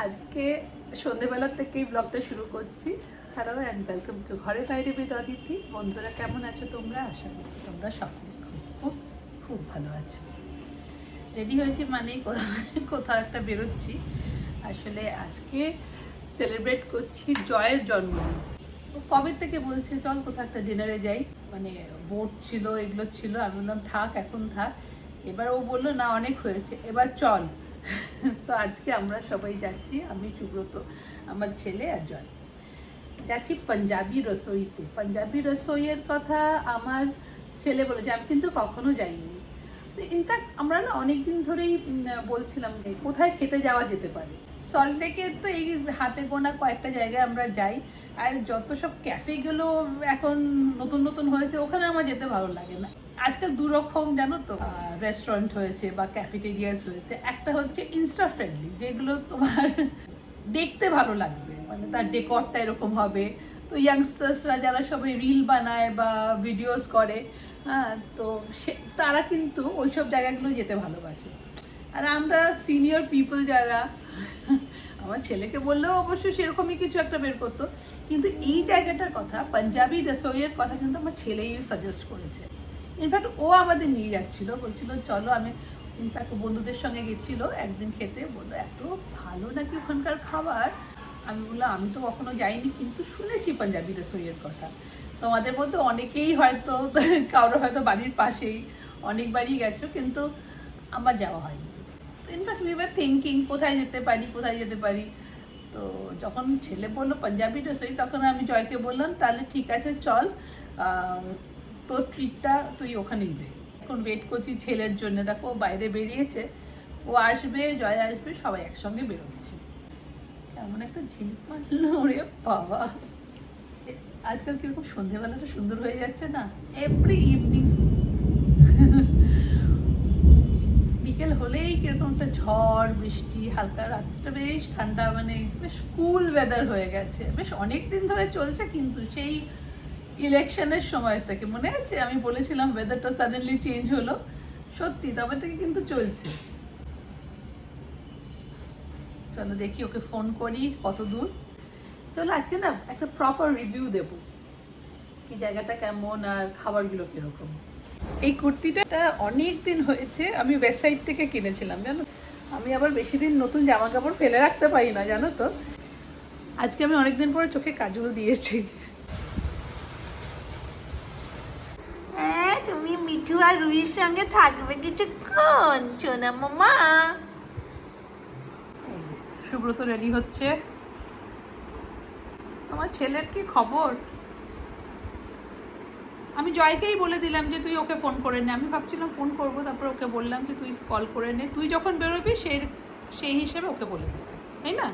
আজকে সন্ধেবেলা থেকেই ব্লগটা শুরু করছি। হ্যালো অ্যান্ড ওয়েলকাম টু ঘরে বাইরে বিদ অদিতি। বন্ধুরা কেমন আছো তোমরা? আশা করছি তোমরা সকলে খুব খুব ভালো আছো। রেডি হয়েছি মানেই কোথাও একটা বেরোচ্ছি। আসলে আজকে সেলিব্রেট করছি জয়ের জন্মদিন। কবে থেকে বলছে চল কোথাও একটা ডিনারে যাই, মানে বোট ছিল, এগুলো ছিল। আমি বললাম থাক, এখন থাক। এবার ও বললো না অনেক হয়েছে, এবার চল। তো আজকে আমরা সবাই যাচ্ছি, আমি, সুব্রত, আমার ছেলে আর জয় যাচ্ছি পাঞ্জাবি রসোইতে। পাঞ্জাবি রসোইয়ের কথা আমার ছেলে বলেছে, আমি কিন্তু কখনো যাইনি। ইনফ্যাক্ট আমরা না অনেকদিন ধরেই বলছিলাম কোথায় খেতে যাওয়া যেতে পারে। সল্টলেকের তো এই হাতে গোনা কয়েকটা জায়গায় আমরা যাই, আর যত সব ক্যাফেগুলো এখন নতুন নতুন হয়েছে ওখানে আমার যেতে ভালো লাগে না। আজকাল দুরকম জানো তো রেস্টুরেন্ট হয়েছে বা ক্যাফেটেরিয়াস হয়েছে। একটা হচ্ছে ইনস্টা ফ্রেন্ডলি, যেগুলো তোমার দেখতে ভালো লাগবে, মানে তার ডেকরটা এরকম হবে। তো ইয়াংস্টার্সরা যারা সবাই রিল বানায় বা ভিডিওস করে, হ্যাঁ, তো তারা কিন্তু ওইসব জায়গাগুলো যেতে ভালোবাসে। আর আমরা সিনিয়র পিপল যারা, আমার ছেলেকে বললেও অবশ্যই সেরকমই কিছু একটা বের করতো, কিন্তু এই জায়গাটার কথা, পাঞ্জাবি রসোইয়ের কথা কিন্তু আমার ছেলেই সাজেস্ট করেছে। ইনফ্যাক্ট ও আমাদের নিয়ে যাচ্ছিলো, বলছিল চলো। আমি ইনফ্যাক্ট বন্ধুদের সঙ্গে গেছিলো একদিন খেতে, বললো এত ভালো নাকি ওখানকার খাবার। আমি বললাম আমি তো কখনো যাইনি, কিন্তু শুনেছি পাঞ্জাবি রসোইয়ের কথা। তোমাদের মধ্যে অনেকেই হয়তো, কারো হয়তো বাড়ির পাশেই অনেকবারই গেছো, কিন্তু আমার যাওয়া হয়নি। তো ইনফ্যাক্ট উই ওয়ার থিঙ্কিং কোথায় যেতে পারি। তো যখন ছেলে বললো পাঞ্জাবি রসোই, তখন আমি জয়কে বললাম তাহলে ঠিক আছে চল, তোর ট্রিটটা তুই ওখানেই দে। এখন ওয়েট করছি ছেলের জন্য। দেখো বাইরে বেরিয়েছে, ও আসবে, জয় আসবে, সবাই একসঙ্গে বেরোচ্ছি। কেমন একটা ঝিলিক মারলো রে বাবা। আজকাল কিরকম সন্ধেবেলাটা সুন্দর হয়ে যাচ্ছে না, এভরি ইভিনিং। বিকেল হলেই কিরকম একটা ঝড় বৃষ্টি, হালকা রাতটা বেশ ঠান্ডা, মানে বেশ কুল ওয়েদার হয়ে গেছে। বেশ অনেক দিন ধরে চলছে, কিন্তু সেই ইলেকশনের সময় থেকে মনে আছে আমি বলেছিলাম ওয়েদারটা সাডেনলি চেঞ্জ হলো। সত্যি তবে থেকে কিন্তু চলছে। চলো দেখি, ওকে ফোন করি কত দূর। চলো আজকে না একটা প্রপার রিভিউ দেব, কি জায়গাটা কেমন আর খাবারগুলো কিরকম। এই কুর্তিটা অনেক দিন হয়েছে, আমি ওয়েবসাইট থেকে কিনেছিলাম জানো। আমি আবার বেশি দিন নতুন জামা কাপড় ফেলে রাখতে পারি না জানো তো। আজকে আমি অনেকদিন পরে চোখে কাজল দিয়েছি। তুমি মিঠু আর রুহির সঙ্গে থাকবে কিছুক্ষণ সোনা মামা। সুব্রত রেডি হচ্ছে। তোমার ছেলের কি খবর? আমি জয়কেই বলে দিলাম যে তুই ওকে ফোন করে নে। আমি ভাবছিলাম ফোন করবো, তারপর ওকে বললাম যে তুই কল করে নে, তুই যখন বেরোবি সেই হিসেবে ওকে বলে দিতে, তাই না?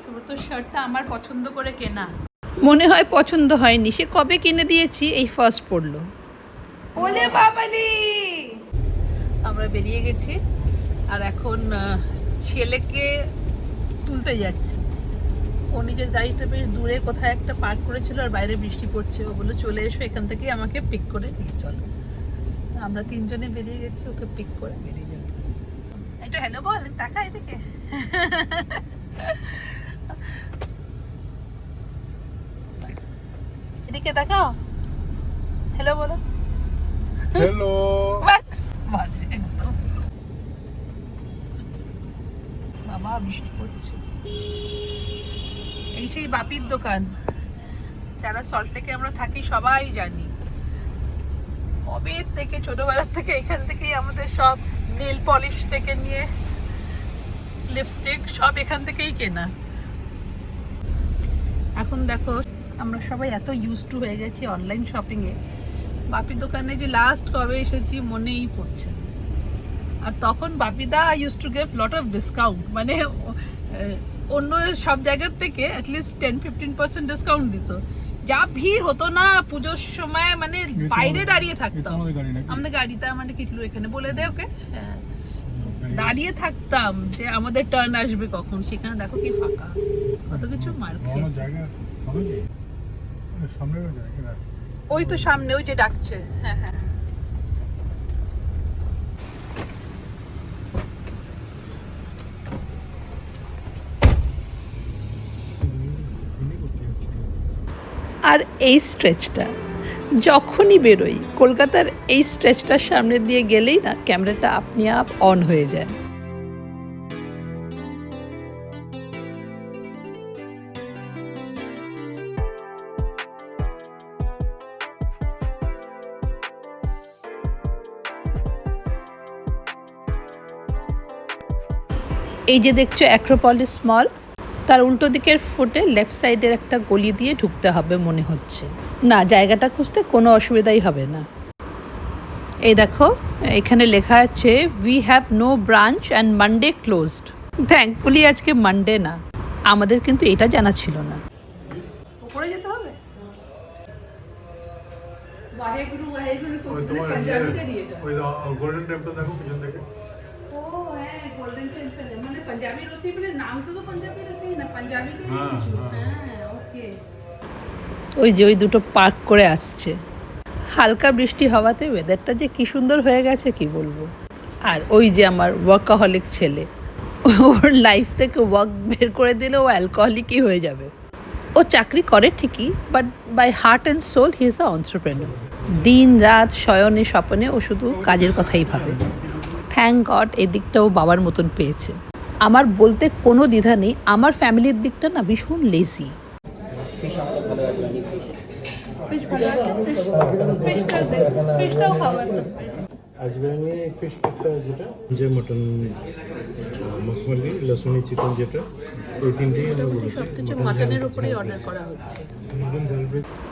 সুব্রত শার্টটা আমার পছন্দ করে কেনা, মনে হয় পছন্দ হয়নি। সে কবে কিনে দিয়েছি, এই ফার্স্ট পড়লো। ওলে বাবালি, আমরা বেরিয়ে গেছি আর এখন ছেলেকে তুলতে যাচ্ছি। ও নিজের গাড়িটা বেশ দূরে কোথায় একটা পার্ক করেছিল, আর বাইরে বৃষ্টি পড়ছে। ও বলে চলে এসো এখান থেকে, আমাকে পিক করে নিয়ে চলো। আমরা তিনজনে বেরিয়ে গেছি, ওকে পিক করে বেরিয়ে যাবো। একটু হ্যালো বল, টাকা এদিকে। এদিকে তাকাও, হ্যালো বলো। হ্যালো। বাজে একদম। বাবা বৃষ্টি পড়ছে। এই সেই বাপির দোকান, যারা সল্টলেকে আমরা থাকি সবাই জানি। কবে থেকে, ছোটবেলা থেকে এখান থেকেই আমাদের সব নেল পলিশ থেকে নিয়ে লিপস্টিক সব এখান থেকেই কেনা। এখন দেখো আমরা সবাই এত ইউজ টু হয়ে গেছি অনলাইন শপিংয়ে। বাপির দোকানে যে লাস্ট কবে এসেছি মনেই পড়ছে। আর তখন বাপিদা use to give lot of discount, মানে অন্য সব জায়গার থেকে অ্যাটলিস্ট 10-15% ডিসকাউন্ট দিত। যা ভিড় হতো না পুজোর সময়, মানে বাইরে দাঁড়িয়ে থাকতাম। আমাদের গাড়িতে, মানে কিটলু এখানে বলে দেয় ওকে, দাঁড়িয়ে থাকতাম যে আমাদের টার্ন আসবে কখন। সেখানে দেখো কি ফাঁকা, কত কিছু মার খেয়েছে। ওই তো সামনে, ওই যে ডাকছে। হ্যাঁ হ্যাঁ, আর এই স্ট্রেচটা যখনই বেরোই কলকাতার এই স্ট্রেচটার সামনে দিয়ে গেলেই না ক্যামেরাটা আপনি আপ অন হয়ে যায়। এই যে দেখছো অ্যাক্রোপলিস মল, তার উল্টো দিকের ফুটে লেফট সাইডের একটা গলি দিয়ে ঢুকতে হবে মনে হচ্ছে। না, জায়গাটা খুঁজতে কোনো অসুবিধাই হবে না। এই দেখো এখানে লেখা আছে we have no branch and Monday closed. Thankfully আজকে মানডে না, আমাদের কিন্তু এটা জানা ছিল না। উপরে যেতে হবে। ওয়াহেগুরু ওয়াহেগুরু পাঞ্জাবিদেরই এটা। ওই গোল্ডেন টেম্পল দেখো পিছন থেকে। ও হ্যাঁ, গোল্ডেন টেম্পল মানে পাঞ্জাবি রসই বলে নাম, শুধু পাঞ্জাবি রসই না, পাঞ্জাবিদেরই কিছু। হ্যাঁ ওকে। ওই যে ওই দুটো পার্ক করে আসছে, হালকা বৃষ্টি হওয়াতে ওয়েদারটা যে কি সুন্দর হয়ে গেছে কি বলবো। আর ওই যে আমার ওয়ার্কাহলিক ছেলে, ওর লাইফ থেকে ওয়ার্ক বের করে দিলে ও অ্যালকোহলিকই হয়ে যাবে। ও চাকরি করে ঠিকই, but by heart and soul he is a entrepreneur. দিন রাত শয়নে স্বপনে ও শুধু কাজের কথাই ভাবে। থ্যাঙ্ক গড এই দিকটা ও বাবার মতন পেয়েছে। আমার বলতে কোনো দ্বিধা নেই, আমার ফ্যামিলির দিকটা না ভীষণ লেজি। আজবাইনি ফিশ টিক্কা যেটা, যে মটন মখমলি, লসুনি চিকেন যেটা, এই তিনটেই আমরা বলেছি। সবকিছু মাটনের উপরেই অর্ডার করা হচ্ছে।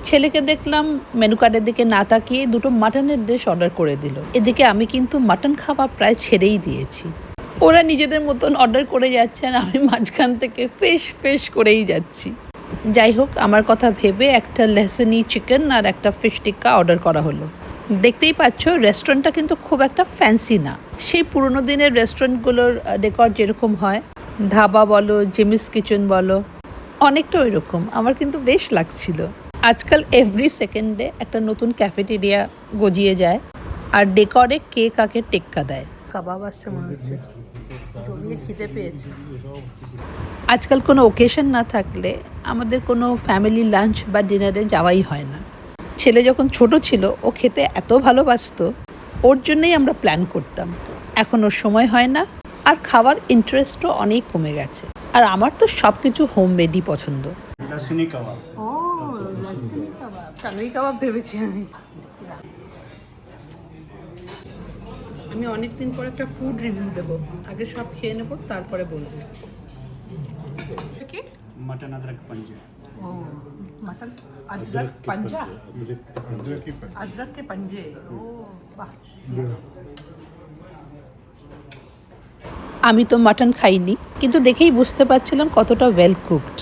ছেলেকে দেখলাম মেনু কার্ডের দিকে না তাকিয়ে দুটো মাটনের ডিশ অর্ডার করে দিল। এদিকে আমি কিন্তু মাটন খাওয়া প্রায় ছেড়েই দিয়েছি। ওরা নিজেদের মতন অর্ডার করে যাচ্ছে আর আমি মাঝখান থেকে ফিশ ফিশ করেই যাচ্ছি। যাই হোক, আমার কথা ভেবে একটা লেসনি চিকেন আর একটা ফিশ টিক্কা অর্ডার করা হলো। দেখতেই পাচ্ছ রেস্টুরেন্টটা কিন্তু খুব একটা ফ্যান্সি না, সেই পুরোনো দিনের রেস্টুরেন্টগুলোর ডেকর যেরকম হয়, ধাবা বলো জিমিস কিচেন বলো, অনেকটা ওই রকম। আমার কিন্তু বেশ লাগছিল। আজকাল এভরি সেকেন্ডে একটা নতুন ক্যাফেটেরিয়া গজিয়ে যায় আর ডেকরে কে কাকে টেক্কা দেয়। কাবাব আসছে মনে হচ্ছে, জমিয়ে খিদে পেয়েছে। আজকাল কোনো ওকেশন না থাকলে আমাদের কোনো ফ্যামিলি লাঞ্চ বা ডিনারে যাওয়াই হয় না। ছেলে যখন ছোট ছিল ও খেতে এত ভালোবাসতো, ওর জন্যই আমরা প্ল্যান করতাম। এখন ওর সময় হয় না আর খাওয়ার ইন্টারেস্টও অনেক কমে গেছে। আর আমার তো সব কিছু হোমমেডই পছন্দ। লসুনি কাবাব। ও লসুনি কাবাব, টাঙ্গরি কাবাব ভেবেছি আমি। আমি অনেক দিন পর একটা ফুড রিভিউ দেবো, আগে সব খেয়ে নেবো তারপরে বলবো। কি मटन अदरक पंजे। ও মটন अदरक पंजा, अदरक के पंजे। ও বাহ। আমি তো মাটন খাইনি, কিন্তু দেখেই বুঝতে পারছিলাম কতটা ওয়েল কুকড।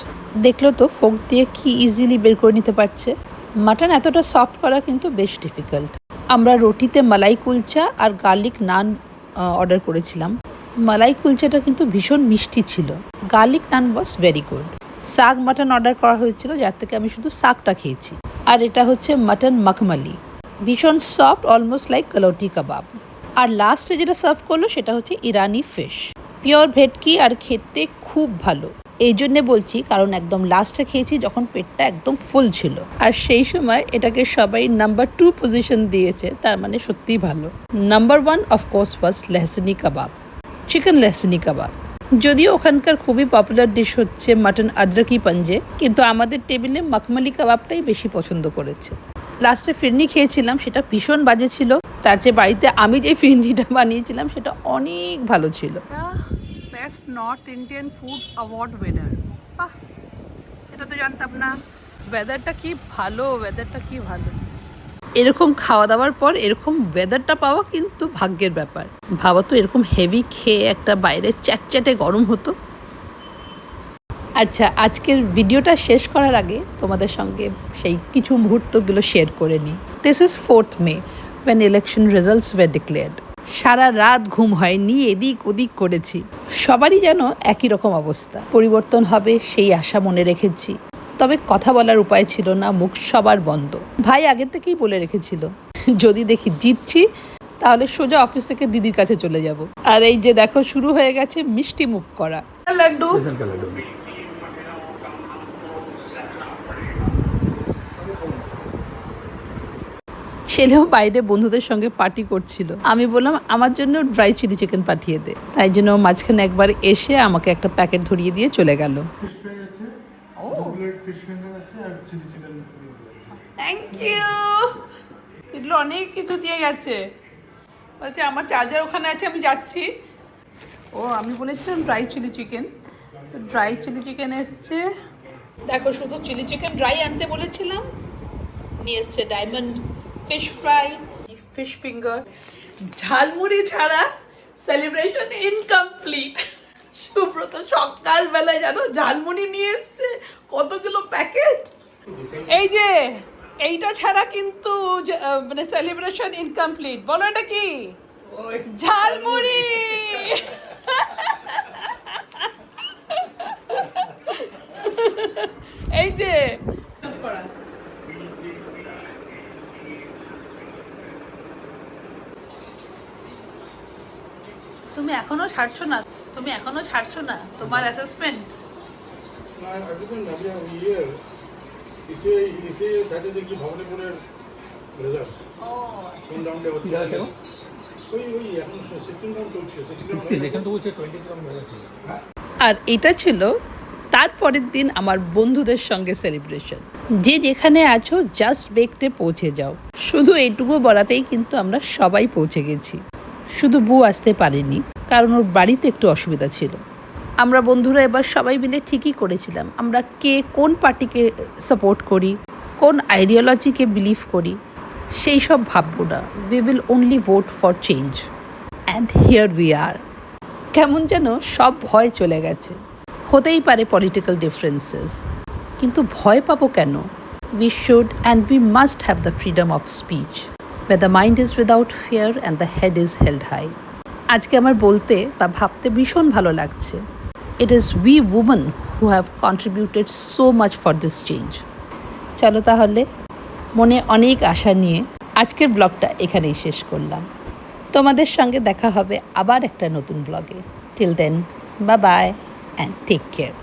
দেখলো তো ফোক দিয়ে কি ইজিলি বের করে নিতে পারছে। মাটন এতটা সফট করা কিন্তু বেশ ডিফিকাল্ট। আমরা রুটিতে মালাই কুলচা আর গার্লিক নান অর্ডার করেছিলাম। মালাই কুলচাটা কিন্তু ভীষণ মিষ্টি ছিল। Garlic naan was very good. Saag mutton order করা হয়েছিল, যার থেকে আমি শুধু শাকটা খেয়েছি। আর এটা হচ্ছে মাটন মখমলি, ভীষণ সফট, অলমোস্ট লাইক কলৌটি কাবাব। আর লাস্টে যেটা সার্ভ করলো সেটা হচ্ছে ইরানি ফিশ, পিওর ভেটকি, আর খেতে খুব ভালো। এই জন্যে বলছি কারণ একদম লাস্টে খেয়েছি যখন পেটটা একদম ফুল ছিল, আর সেই সময় এটাকে সবাই নাম্বার 2 পজিশন দিয়েছে, তার মানে সত্যিই ভালো। নাম্বার 1 অফকোর্স ওয়াজ লেহসনি কাবাব, চিকেন লেহসনি কাবাব। যদিও ওখানকার খুবই পপুলার ডিশ হচ্ছে মাটন আদরকি পাঞ্জে, কিন্তু আমাদের টেবিলে মখমলি কাবাবটাই বেশি পছন্দ করেছে। লাস্টে ফিরনি খেয়েছিলাম, সেটা ভীষণ বাজে ছিল। তার চেয়ে বাড়িতে আমি যে ফিরনিটা বানিয়েছিলাম সেটা অনেক ভালো ছিল। Best north Indian food award winner, বাহ, এটা তো জানতাম না। ওয়েদারটা কি ভালো, ওয়েদারটা কি ভালো। এরকম খাওয়া দাওয়ার পর এরকম ওয়েদারটা পাওয়া কিন্তু ভাগ্যের ব্যাপার। ভাবা তো এরকম হেভি খেয়ে একটা বাইরে চ্যাটচ্যাটে গরম হতো। আচ্ছা, আজকের ভিডিওটা শেষ করার আগে তোমাদের সঙ্গে সেই কিছু মুহূর্তগুলো শেয়ার করে নিই। This is 4th May when election results were declared. সারা রাত ঘুম হয়নি, এদিক ওদিক করেছি। সবারই যেন একই রকম অবস্থা। পরিবর্তন হবে সেই আশা মনে রেখেছি, তবে কথা বলার উপায় ছিল না, মুখ সবার বন্ধ। ভাই আগে থেকেই বলে রেখেছিল যদি দেখি জিতছি তাহলে সোজা অফিস থেকে দিদির কাছে চলে যাব। আর এই যে দেখো শুরু হয়ে গেছে মিষ্টি মুখ করা। লাড্ডু ছেলেও বাইরে বন্ধুদের সঙ্গে পার্টি করছিল। আমি বললাম আমার জন্য ড্রাই চিলি চিকেন পাঠিয়ে দে, তাই জন্য ও মাঝখানে একবার এসে আমাকে একটা প্যাকেট ধরিয়ে দিয়ে চলে গেল। ফিশ ফ্রাই আছে, দু প্লেট ফিশ ফিঙ্গার আছে আর চিলি চিকেন। Thank you. এগুলো অনেক কিছু দিয়ে গেছে। বলছে আমার চার্জার ওখানে আছে, আমি যাচ্ছি। ও আমি বলেছিলাম ড্রাই চিলি চিকেন, তো ড্রাই চিলি চিকেন এসছে। দেখো শুধু চিলি চিকেন ড্রাই আনতে বলেছিলাম, নিয়ে এসছে diamond fish fry, fish finger. Jhalmuri ছাড়া সেলিব্রেশন ইনকমপ্লিট। সুব্রত সকালবেলায় জানো ঝালমুড়ি নিয়ে এসছে, কতগুলো প্যাকেট। এই যে এইটা ছাড়া কিন্তু মানে সেলিব্রেশন ইনকমপ্লিট। বলো এটা কি? ঝালমুড়ি। এই যে তুমি এখনো ছাড়ছো না, তুমি এখনো ছাড়ছো না তোমার অ্যাসেসমেন্ট। इसे साइडে দেখি ভবনীপুরের রেজাল্ট কোন রাউন্ডে হচ্ছে। ওই এখন 16 রাউন্ড চলছে, 16 এখানে তো বলছে 20 গ্রাম মেরেছে। আর এটা ছিল তারপরের দিন আমার বন্ধুদের সঙ্গে সেলিব্রেশন। যে যেখানে আছো জাস্ট বেকটে পৌঁছে যাও, শুধু এইটুকু বলাতেই কিন্তু আমরা সবাই পৌঁছে গেছি। শুধু বউ আসতে পারেনি, কারণ ওর বাড়িতে একটু অসুবিধা ছিল। আমরা বন্ধুরা এবার সবাই মিলে ঠিকই করেছিলাম আমরা কে কোন পার্টিকে সাপোর্ট করি, কোন আইডিওলজিকে বিলিভ করি, সেই সব ভাববো না। We will only vote for change, and here we are. কেমন যেন সব ভয় চলে গেছে। হতেই পারে পলিটিক্যাল ডিফারেন্সেস, কিন্তু ভয় পাবো কেন? We should and we must have the freedom of speech, where the mind is without fear and the head is held high. আজকে আমার বলতে বা ভাবতে ভীষণ ভালো লাগছে। It is we women who have contributed so much for this change. চলো তাহলে, মনে অনেক আশা নিয়ে আজকের ব্লগটা এখানেই শেষ করলাম। তোমাদের সঙ্গে দেখা হবে আবার একটা নতুন ব্লগে। Till then, bye bye and take care.